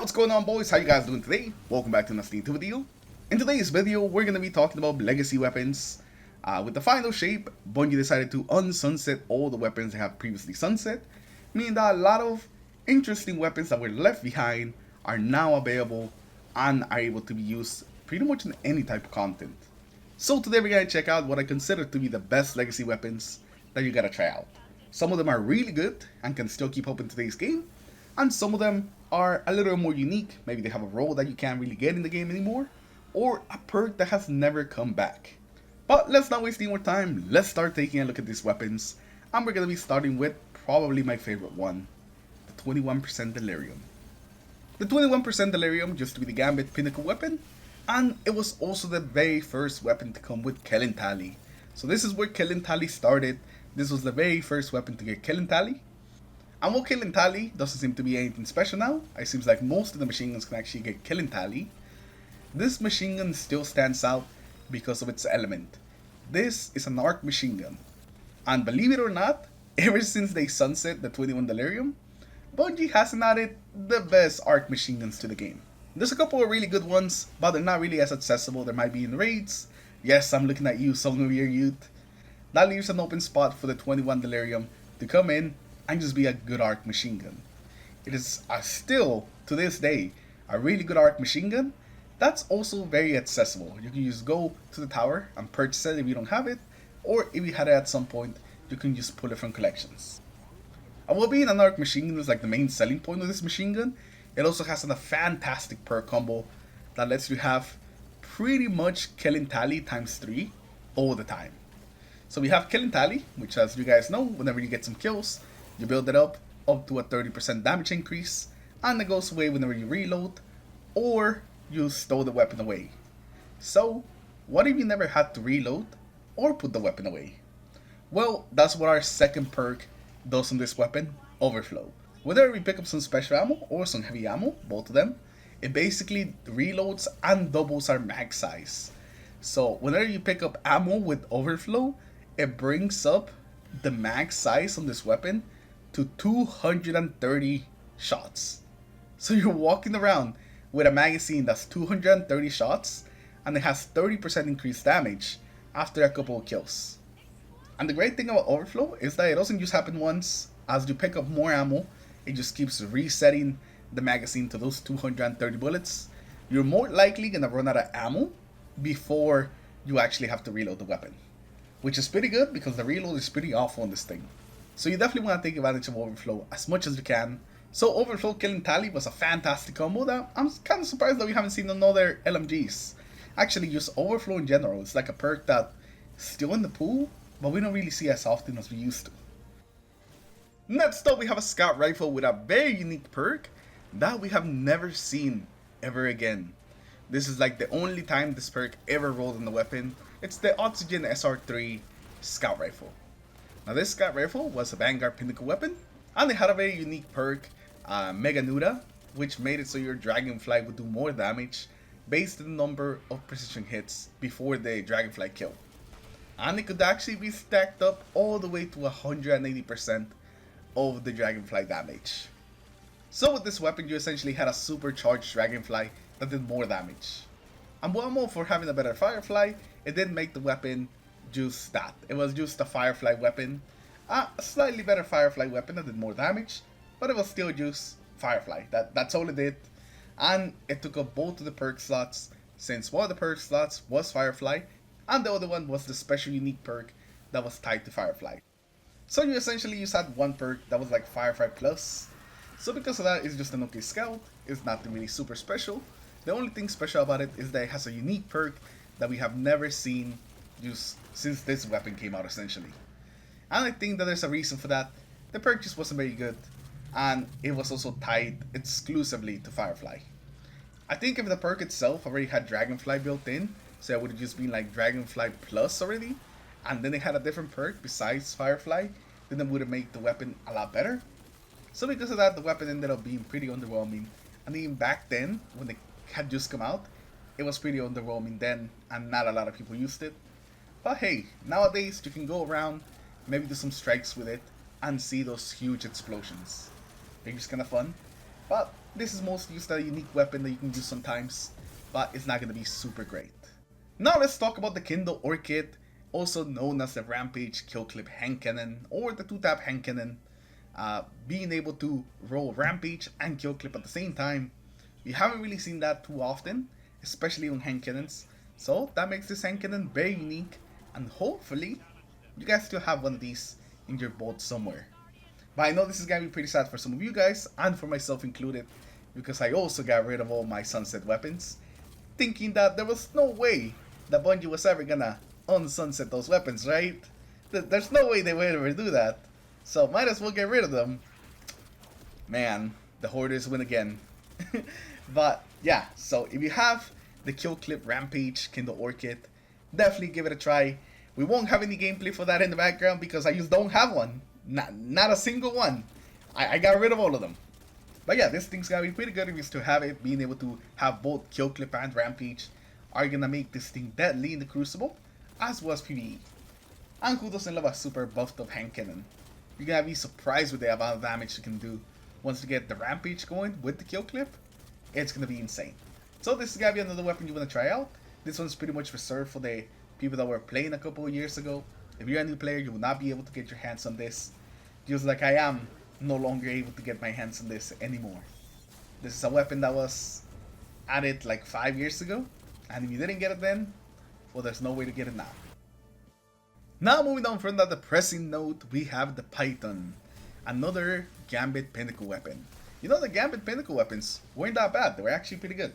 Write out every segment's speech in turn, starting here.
What's going on, boys? How you guys doing today? Welcome back to another video. In today's video, we're going to be talking about legacy weapons. With the final shape, Bungie decided to unsunset all the weapons they have previously sunset, meaning that a lot of interesting weapons that were left behind are now available and are able to be used pretty much in any type of content. So today we're going to check out what I consider to be the best legacy weapons that you gotta try out. Some of them are really good and can still keep up in today's game, and some of them are a little more unique. Maybe they have a role that you can't really get in the game anymore, or a perk that has never come back. But let's not waste any more time, let's start taking a look at these weapons, and we're going to be starting with probably my favorite one, the 21% Delirium. The 21% Delirium used to be the Gambit pinnacle weapon, and it was also the very first weapon to come with Killing Tally. So this is where Killing Tally started. This was the very first weapon to get Killing Tally. And while Killing Tally doesn't seem to be anything special now, it seems like most of the machine guns can actually get Killing Tally, this machine gun still stands out because of its element. This is an arc machine gun. And believe it or not, ever since they sunset the 21 Delirium, Bungie hasn't added the best arc machine guns to the game. There's a couple of really good ones, but they're not really as accessible. They might be in raids. Yes, I'm looking at you, Song of Your Youth. That leaves an open spot for the 21 Delirium to come in and just be a good arc machine gun. It is still, to this day, a really good arc machine gun that's also very accessible. You can just go to the tower and purchase it if you don't have it, or if you had it at some point, you can just pull it from collections. And while being an arc machine gun is like the main selling point of this machine gun, it also has a fantastic perk combo that lets you have pretty much Killing Tally times 3 all the time. So we have Killing Tally, which, as you guys know, whenever you get some kills, you build it up to a 30% damage increase, and it goes away whenever you reload or you stow the weapon away. So what if you never had to reload or put the weapon away? Well, that's what our second perk does on this weapon, Overflow. Whenever we pick up some special ammo or some heavy ammo, both of them, it basically reloads and doubles our mag size. So whenever you pick up ammo with Overflow, it brings up the mag size on this weapon to 230 shots. So you're walking around with a magazine that's 230 shots, and it has 30% increased damage after a couple of kills. And the great thing about Overflow is that it doesn't just happen once. As you pick up more ammo, it just keeps resetting the magazine to those 230 bullets. You're more likely gonna run out of ammo before you actually have to reload the weapon, which is pretty good because the reload is pretty awful on this thing. So you definitely want to take advantage of Overflow as much as you can. So Overflow Killing Tally was a fantastic combo that I'm kind of surprised that we haven't seen on other LMGs. Actually, just Overflow in general, it's like a perk that's still in the pool, but we don't really see as often as we used to. Next up, we have a Scout Rifle with a very unique perk that we have never seen ever again. This is like the only time this perk ever rolled in the weapon. It's the Oxygen SR3 Scout Rifle. Now this Scout Rifle was a Vanguard pinnacle weapon, and it had a very unique perk, Mega Nuda, which made it so your Dragonfly would do more damage based on the number of precision hits before the Dragonfly kill. And it could actually be stacked up all the way to 180% of the Dragonfly damage. So with this weapon, you essentially had a supercharged Dragonfly that did more damage. And one more for having a better Firefly, it didn't make the weapon just that. It was just a Firefly weapon, a slightly better Firefly weapon that did more damage, but it was still just Firefly. That's all it did. And it took up both of the perk slots, since one of the perk slots was Firefly, and the other one was the special unique perk that was tied to Firefly. So you essentially just had one perk that was like Firefly plus. So because of that, it's just an okay scout. It's not really super special. The only thing special about it is that it has a unique perk that we have never seen used since this weapon came out, essentially. And I think that there's a reason for that. The perk just wasn't very good, and it was also tied exclusively to Firefly. I think if the perk itself already had Dragonfly built in, so it would have just been like Dragonfly plus already, and then it had a different perk besides Firefly, then it would have made the weapon a lot better. So because of that, the weapon ended up being pretty underwhelming, and even back then, when it had just come out, it was pretty underwhelming then, and not a lot of people used it. But hey, nowadays you can go around, maybe do some strikes with it, and see those huge explosions. It's just kind of fun. But This is mostly just a unique weapon that you can use sometimes, but it's not going to be super great. Now let's talk about the Kindle Orchid, also known as the Rampage Kill Clip Hand Cannon or the 2-tap Hand Cannon. Being able to roll Rampage and Kill Clip at the same time. We haven't really seen that too often, especially on hand cannons. So that makes this hand cannon very unique, and hopefully you guys still have one of these in your boat somewhere. But I know this is gonna be pretty sad for some of you guys, and for myself included, because I also got rid of all my sunset weapons, thinking that there was no way that Bungie was ever gonna unsunset those weapons, right? There's no way they would ever do that. So might as well get rid of them. Man, the hoarders win again. But yeah, so if you have the Kill Clip Rampage Kindle Orchid, definitely give it a try. We won't have any gameplay for that in the background because I just don't have one. Not a single one. I got rid of all of them. But yeah, this thing's gonna be pretty good if you still have it. Being able to have both Kill Clip and Rampage are gonna make this thing deadly in the Crucible, as well as PvE. And who doesn't love a super buffed up hand cannon? You're gonna be surprised with the amount of damage you can do once you get the Rampage going with the Kill Clip. It's gonna be insane. So this is gonna be another weapon you wanna try out. This one's pretty much reserved for the people that were playing a couple of years ago. If you're a new player, you will not be able to get your hands on this. Just like I am no longer able to get my hands on this anymore. This is a weapon that was added like 5 years ago, and if you didn't get it then, well, there's no way to get it now. Now moving on from that depressing note, we have the Python, another Gambit Pinnacle weapon. You know, the Gambit Pinnacle weapons weren't that bad, they were actually pretty good.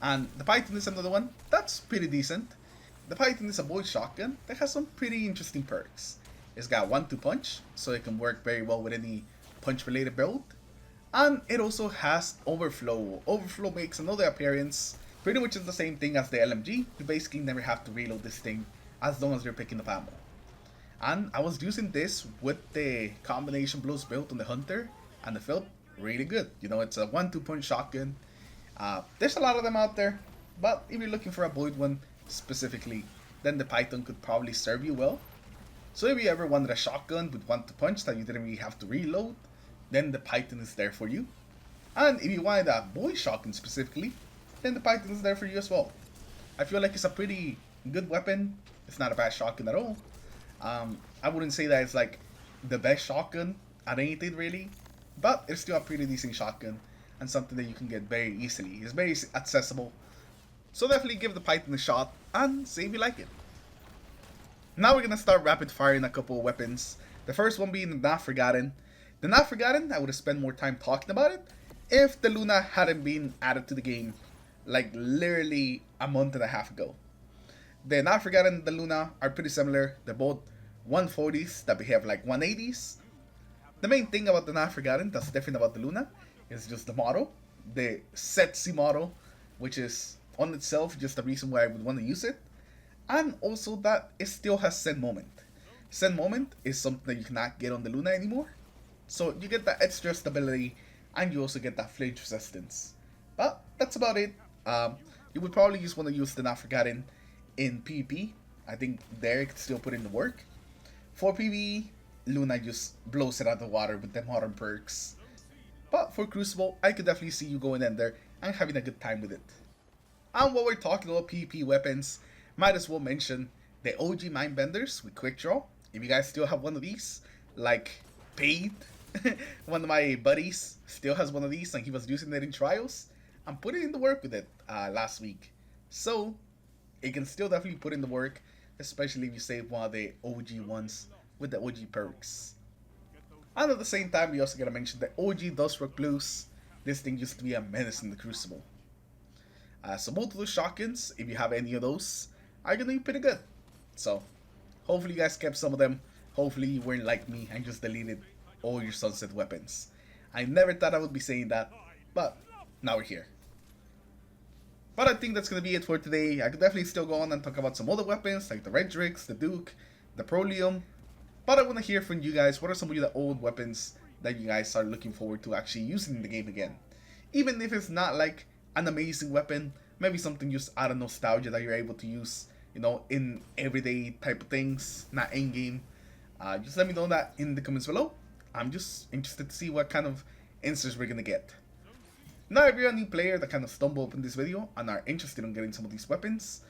And the Python is another one that's pretty decent. The Python is a boy shotgun that has some pretty interesting perks. It's got 1-2 punch, so it can work very well with any punch related build. And it also has overflow. Overflow makes another appearance. Pretty much is the same thing as the LMG. You basically never have to reload this thing as long as you're picking up ammo. And I was using this with the combination blows built on the Hunter, and it felt really good. You know, it's a 1-2 punch shotgun. There's a lot of them out there, but if you're looking for a Boyd one specifically, then the Python could probably serve you well. So if you ever wanted a shotgun with 1-2 punch that you didn't really have to reload, then the Python is there for you. And if you wanted a boy shotgun specifically, then the Python is there for you as well. I feel like it's a pretty good weapon. It's not a bad shotgun at all. I wouldn't say that it's like the best shotgun at anything really, but it's still a pretty decent shotgun and something that you can get very easily. It's very accessible. So definitely give the Python a shot and see if you like it. Now we're gonna start rapid firing a couple of weapons. The first one being the Not Forgotten. The Not Forgotten, I would have spent more time talking about it if the Luna hadn't been added to the game like literally a month and a half ago. The Not Forgotten and the Luna are pretty similar. They're both 140s that behave like 180s. The main thing about the Not Forgotten that's different about the Luna is just the model. The sexy model, which is on itself just the reason why I would want to use it. And also that it still has Send Moment. Send Moment is something that you cannot get on the Luna anymore. So you get that extra stability and you also get that flinch resistance. But that's about it. You would probably just want to use the Not Forgotten in PvP. I think there it could still put in the work. For PvE, Luna just blows it out of the water with the modern perks. But for Crucible, I could definitely see you going in there and having a good time with it. And while we're talking about PvP weapons, might as well mention the OG Mindbenders with Quick Draw. If you guys still have one of these, like Paid, one of my buddies still has one of these and he was using it in trials and putting in the work with it last week. So it can still definitely put in the work, especially if you save one of the OG ones with the OG perks. And at the same time, we also gotta mention the OG Dust Rock Blues. This thing used to be a menace in the Crucible. So both of those shotguns, if you have any of those, are gonna be pretty good. So hopefully you guys kept some of them. Hopefully you weren't like me and just deleted all your sunset weapons. I never thought I would be saying that, but now we're here. But I think that's gonna be it for today. I could definitely still go on and talk about some other weapons like the Redrix, the Duke, the Prolium. But I want to hear from you guys. What are some of the old weapons that you guys are looking forward to actually using in the game again? Even if it's not like an amazing weapon, maybe something just out of nostalgia that you're able to use, you know, in everyday type of things, not in game. Just let me know that in the comments below. I'm just interested to see what kind of answers we're gonna get. Now, if you're a new player that kind of stumbled upon this video and are interested in getting some of these weapons,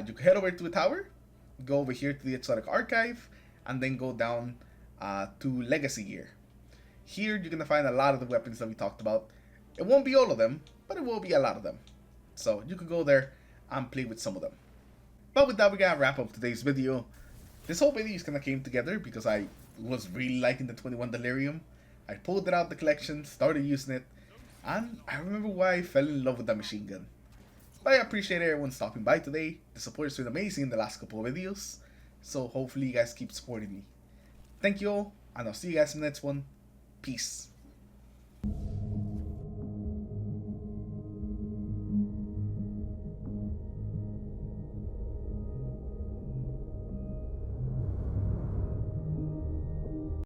you can head over to the tower, go over here to the Exotic Archive, and then go down to Legacy Gear. Here you're going to find a lot of the weapons that we talked about. It won't be all of them, but it will be a lot of them. So you can go there and play with some of them. But with that, we're going to wrap up today's video. This whole video just kind of came together because I was really liking the 21 Delirium. I pulled it out of the collection, started using it, and I remember why I fell in love with that machine gun. But I appreciate everyone stopping by today. The support has been amazing in the last couple of videos, so hopefully you guys keep supporting me. Thank you all, and I'll see you guys in the next one. Peace.